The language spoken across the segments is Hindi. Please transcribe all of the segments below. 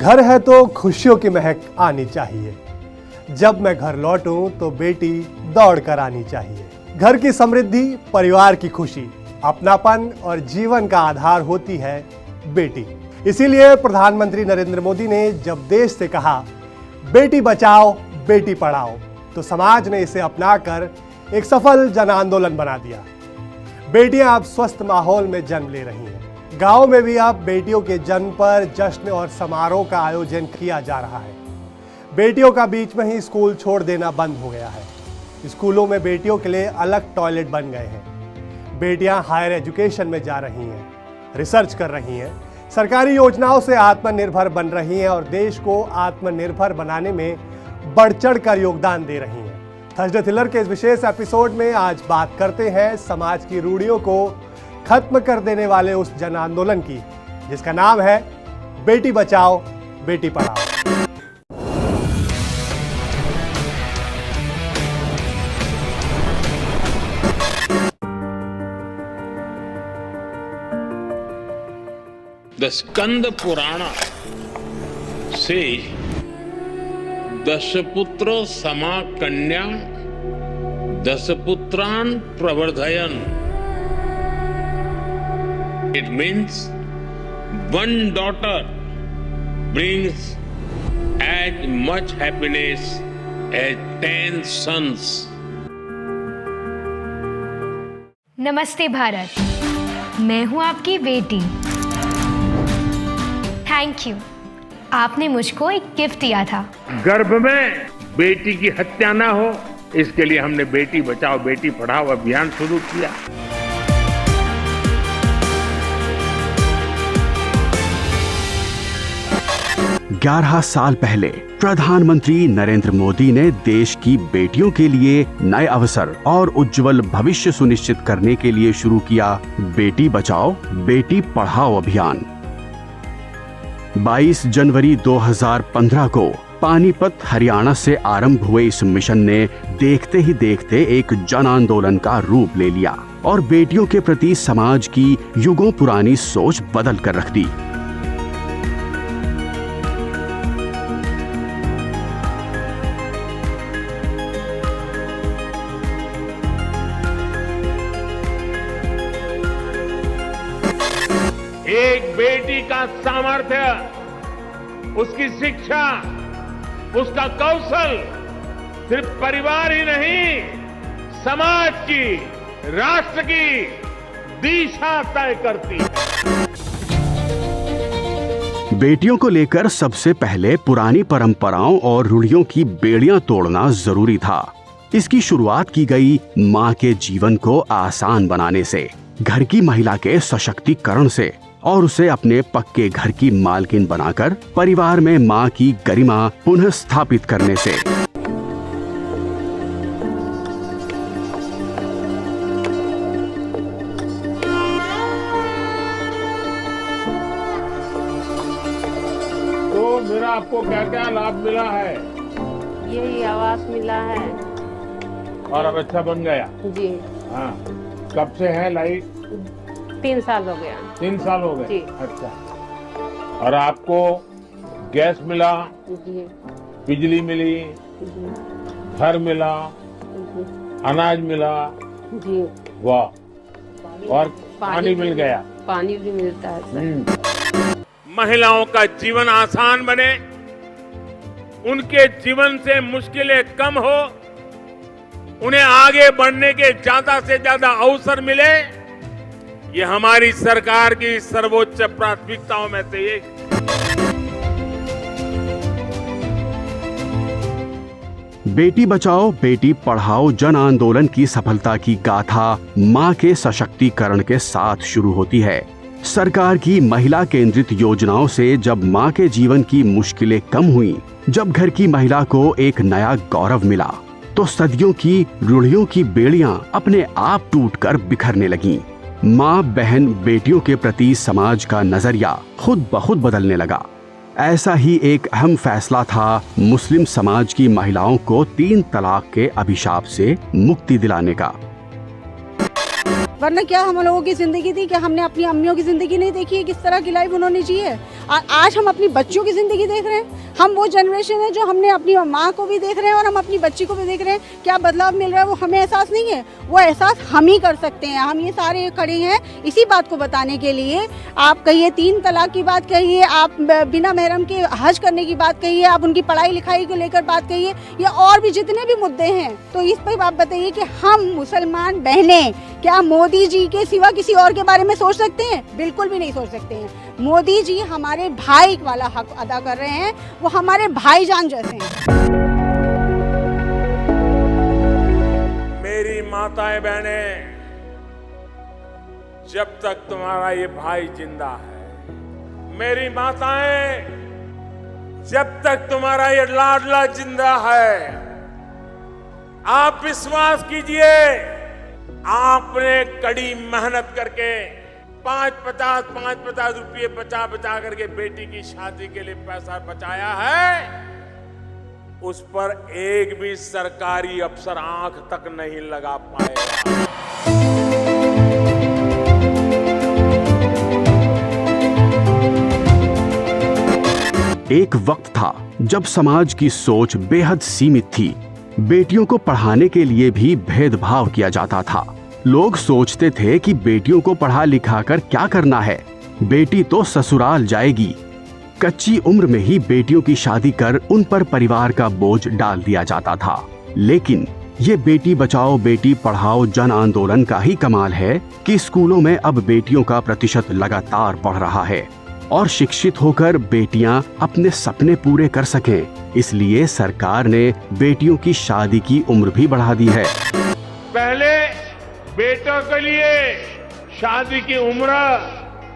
घर है तो खुशियों की महक आनी चाहिए। जब मैं घर लौटूं तो बेटी दौड़ कर आनी चाहिए। घर की समृद्धि, परिवार की खुशी, अपनापन और जीवन का आधार होती है बेटी। इसीलिए प्रधानमंत्री नरेंद्र मोदी ने जब देश से कहा बेटी बचाओ बेटी पढ़ाओ, तो समाज ने इसे अपनाकर एक सफल जन आंदोलन बना दिया। बेटियां अब स्वस्थ माहौल में जन्म ले रही हैं। गांव में भी अब बेटियों के जन्म पर जश्न और समारोह का आयोजन किया जा रहा है। बेटियों का बीच में ही स्कूल छोड़ देना बंद हो गया है। स्कूलों में बेटियों के लिए अलग टॉयलेट बन गए हैं। बेटियां हायर एजुकेशन में जा रही हैं, रिसर्च कर रही हैं, सरकारी योजनाओं से आत्मनिर्भर बन रही हैं और देश को आत्मनिर्भर बनाने में बढ़ चढ़ कर योगदान दे रही हैं। थर्सडे थ्रिलर के इस विशेष एपिसोड में आज बात करते हैं समाज की रूढ़ियों को खत्म कर देने वाले उस जन आंदोलन की, जिसका नाम है Beti Bachao Beti Padhao. The Skanda Purana says, Dasputra sama kanya, Dasputran pravardhayan. It means one daughter brings as much happiness as 10 sons. नमस्ते भारत, मैं हूं आपकी बेटी। थैंक यू, आपने मुझको एक गिफ्ट दिया था। गर्भ में बेटी की हत्या ना हो, इसके लिए हमने बेटी बचाओ बेटी पढ़ाओ अभियान शुरू किया। 11 साल पहले प्रधानमंत्री नरेंद्र मोदी ने देश की बेटियों के लिए नए अवसर और उज्जवल भविष्य सुनिश्चित करने के लिए शुरू किया बेटी बचाओ बेटी पढ़ाओ अभियान। 22 जनवरी 2015 को पानीपत हरियाणा से आरंभ हुए इस मिशन ने देखते ही देखते एक जन आंदोलन का रूप ले लिया और बेटियों के प्रति समाज की युगों पुरानी सोच बदल कर रख दी। एक बेटी का सामर्थ्य, उसकी शिक्षा, उसका कौशल सिर्फ परिवार ही नहीं, समाज की, राष्ट्र की दिशा तय करती है। बेटियों को लेकर सबसे पहले पुरानी परंपराओं और रूढ़ियों की बेड़ियां तोड़ना जरूरी था। इसकी शुरुआत की गई मां के जीवन को आसान बनाने से, घर की महिला के सशक्तिकरण से और उसे अपने पक्के घर की मालकिन बनाकर परिवार में मां की गरिमा पुनः स्थापित करने से। तो मेरा आपको क्या क्या लाभ मिला है? यही आवास मिला है और अब अच्छा बन गया? जी। हाँ, कब से है लाइट? 3 साल हो गया। 3 साल हो गए? जी। अच्छा। और आपको गैस मिला, जी। बिजली मिली, जी। घर मिला, जी। अनाज मिला, जी। वाह, और पानी मिल गया। पानी भी मिलता है सर। महिलाओं का जीवन आसान बने, उनके जीवन से मुश्किलें कम हो, उन्हें आगे बढ़ने के ज्यादा से ज्यादा अवसर मिले, ये हमारी सरकार की सर्वोच्च प्राथमिकताओं में से एक। बेटी बचाओ बेटी पढ़ाओ जन आंदोलन की सफलता की गाथा मां के सशक्तिकरण के साथ शुरू होती है। सरकार की महिला केंद्रित योजनाओं से जब मां के जीवन की मुश्किलें कम हुई, जब घर की महिला को एक नया गौरव मिला, तो सदियों की रूढ़ियों की बेड़ियां अपने आप टूटकर बिखरने लगीं। माँ बहन बेटियों के प्रति समाज का नजरिया खुद ब खुद बदलने लगा। ऐसा ही एक अहम फैसला था मुस्लिम समाज की महिलाओं को 3 तलाक के अभिशाप से मुक्ति दिलाने का। वरना क्या हम लोगों की ज़िंदगी थी, क्या हमने अपनी अम्मियों की ज़िंदगी नहीं देखी है, किस तरह की लाइफ उन्होंने जी है। आज हम अपनी बच्चियों की ज़िंदगी देख रहे हैं। हम वो जनरेशन है जो हमने अपनी माँ को भी देख रहे हैं और हम अपनी बच्ची को भी देख रहे हैं। क्या बदलाव मिल रहा है वो हमें एहसास नहीं है, वो एहसास हम ही कर सकते हैं। हम ये सारे खड़े हैं इसी बात को बताने के लिए। आप कहिए 3 तलाक की बात कहिए, आप बिना महरम के हज करने की बात कहिए, आप उनकी पढ़ाई लिखाई को लेकर बात कहिए, या और भी जितने भी मुद्दे हैं, तो इस पर आप बताइए कि हम मुसलमान बहनें क्या मोदी जी के सिवा किसी और के बारे में सोच सकते हैं? बिल्कुल भी नहीं सोच सकते हैं। मोदी जी हमारे भाई वाला हक अदा कर रहे हैं, वो हमारे भाईजान जैसे हैं। मेरी माताएं बहनें, जब तक तुम्हारा ये भाई जिंदा है, मेरी माताएं, जब तक तुम्हारा ये लाडला जिंदा है, आप विश्वास कीजिए, आपने कड़ी मेहनत करके 5-50 रुपये बचा करके बेटी की शादी के लिए पैसा बचाया है, उस पर एक भी सरकारी अफसर आंख तक नहीं लगा पाएगा। एक वक्त था जब समाज की सोच बेहद सीमित थी। बेटियों को पढ़ाने के लिए भी भेदभाव किया जाता था। लोग सोचते थे कि बेटियों को पढ़ा लिखा कर क्या करना है, बेटी तो ससुराल जाएगी। कच्ची उम्र में ही बेटियों की शादी कर उन पर परिवार का बोझ डाल दिया जाता था। लेकिन ये बेटी बचाओ बेटी पढ़ाओ जन आंदोलन का ही कमाल है कि स्कूलों में अब बेटियों का प्रतिशत लगातार बढ़ रहा है और शिक्षित होकर बेटियां अपने सपने पूरे कर सकें। इसलिए सरकार ने बेटियों की शादी की उम्र भी बढ़ा दी है। पहले बेटों के लिए शादी की उम्र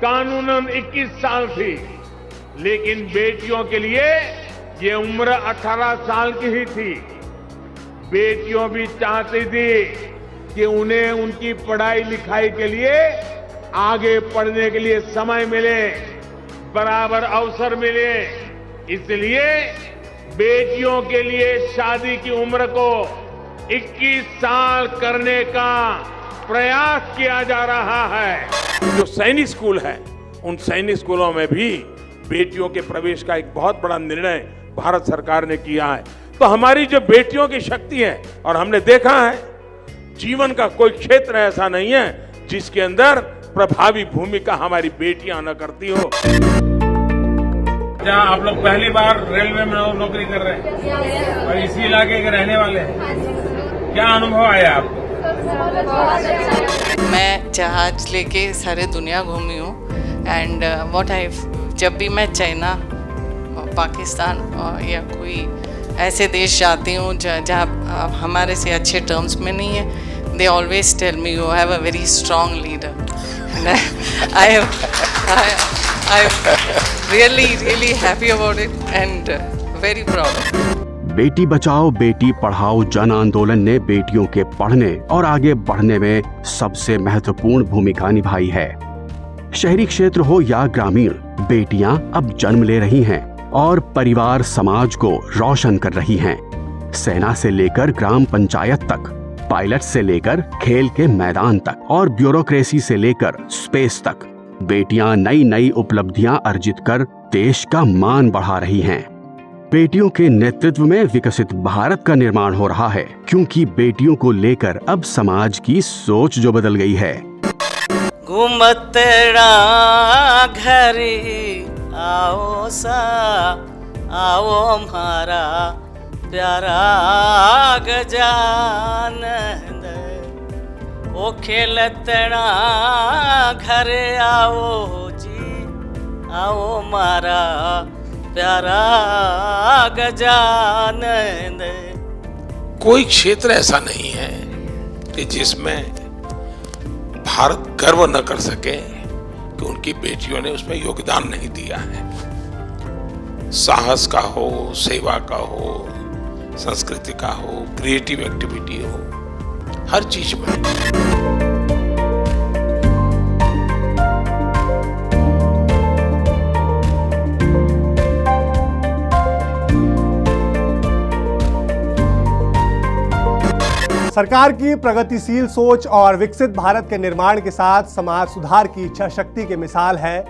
कानूनन 21 साल थी, लेकिन बेटियों के लिए ये उम्र 18 साल की ही थी। बेटियों भी चाहती थी कि उन्हें उनकी पढ़ाई लिखाई के लिए, आगे पढ़ने के लिए समय मिले, बराबर अवसर मिले। इसलिए बेटियों के लिए शादी की उम्र को 21 साल करने का प्रयास किया जा रहा है। जो सैनिक स्कूल है, उन सैनिक स्कूलों में भी बेटियों के प्रवेश का एक बहुत बड़ा निर्णय भारत सरकार ने किया है। तो हमारी जो बेटियों की शक्ति है, और हमने देखा है जीवन का कोई क्षेत्र ऐसा नहीं है जिसके अंदर प्रभावी भूमिका हमारी बेटियां न करती हो। क्या आप लोग पहली बार रेलवे में नौकरी कर रहे हैं और इसी इलाके के रहने वाले हैं, क्या अनुभव आया आपको? मैं जहाज लेके सारे दुनिया घूमी हूँ एंड जब भी मैं चाइना, पाकिस्तान या कोई ऐसे देश जाती हूँ जहाँ हमारे से अच्छे टर्म्स में नहीं है, they always tell me you have a very strong leader and I'm really happy about it and very proud. Beti Bachao Beti Padhao जन आंदोलन ने बेटियों के पढ़ने और आगे बढ़ने में सबसे महत्वपूर्ण भूमिका निभाई है। शहरी क्षेत्र हो या ग्रामीण, बेटियां अब जन्म ले रही हैं और परिवार समाज को रोशन कर रही हैं। सेना से लेकर ग्राम पंचायत तक, पायलट से लेकर खेल के मैदान तक और ब्यूरोक्रेसी से लेकर स्पेस तक, बेटियां नई नई उपलब्धियां अर्जित कर देश का मान बढ़ा रही हैं। बेटियों के नेतृत्व में विकसित भारत का निर्माण हो रहा है, क्योंकि बेटियों को लेकर अब समाज की सोच जो बदल गई है। घूमतड़ा घरे आओ सा, आओ हमारा प्यारा गजानंद, ओ खेलतड़ा घरे आओ जी, आओ हमारा प्यारा गजानंद। कोई क्षेत्र ऐसा नहीं है कि जिसमें भारत गर्व न कर सके कि उनकी बेटियों ने उसमें योगदान नहीं दिया है। साहस का हो, सेवा का हो, संस्कृति का हो, क्रिएटिव एक्टिविटी हो, हर चीज में। सरकार की प्रगतिशील सोच और विकसित भारत के निर्माण के साथ समाज सुधार की इच्छा शक्ति की मिसाल है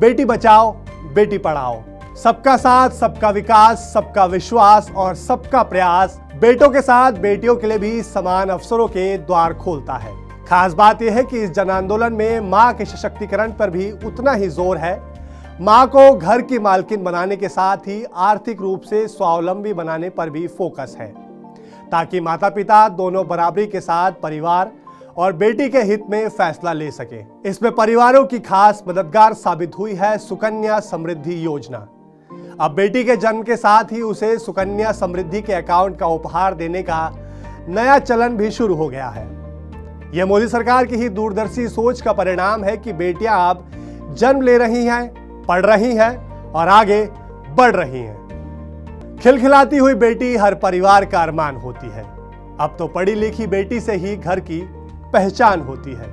बेटी बचाओ बेटी पढ़ाओ। सबका साथ, सबका विकास, सबका विश्वास और सबका प्रयास बेटों के साथ बेटियों के लिए भी समान अवसरों के द्वार खोलता है। खास बात यह है कि इस जन आंदोलन में मां के सशक्तिकरण पर भी उतना ही जोर है। मां को घर की मालकिन बनाने के साथ ही आर्थिक रूप से स्वावलंबी बनाने पर भी फोकस है, ताकि माता पिता दोनों बराबरी के साथ परिवार और बेटी के हित में फैसला ले सके। इसमें परिवारों की खास मददगार साबित हुई है सुकन्या समृद्धि योजना। अब बेटी के जन्म के साथ ही उसे सुकन्या समृद्धि के अकाउंट का उपहार देने का नया चलन भी शुरू हो गया है। यह मोदी सरकार की ही दूरदर्शी सोच का परिणाम है कि बेटियां अब जन्म ले रही हैं, पढ़ रही हैं और आगे बढ़ रही हैं। खिलखिलाती हुई बेटी हर परिवार का अरमान होती है। अब तो पढ़ी लिखी बेटी से ही घर की पहचान होती है।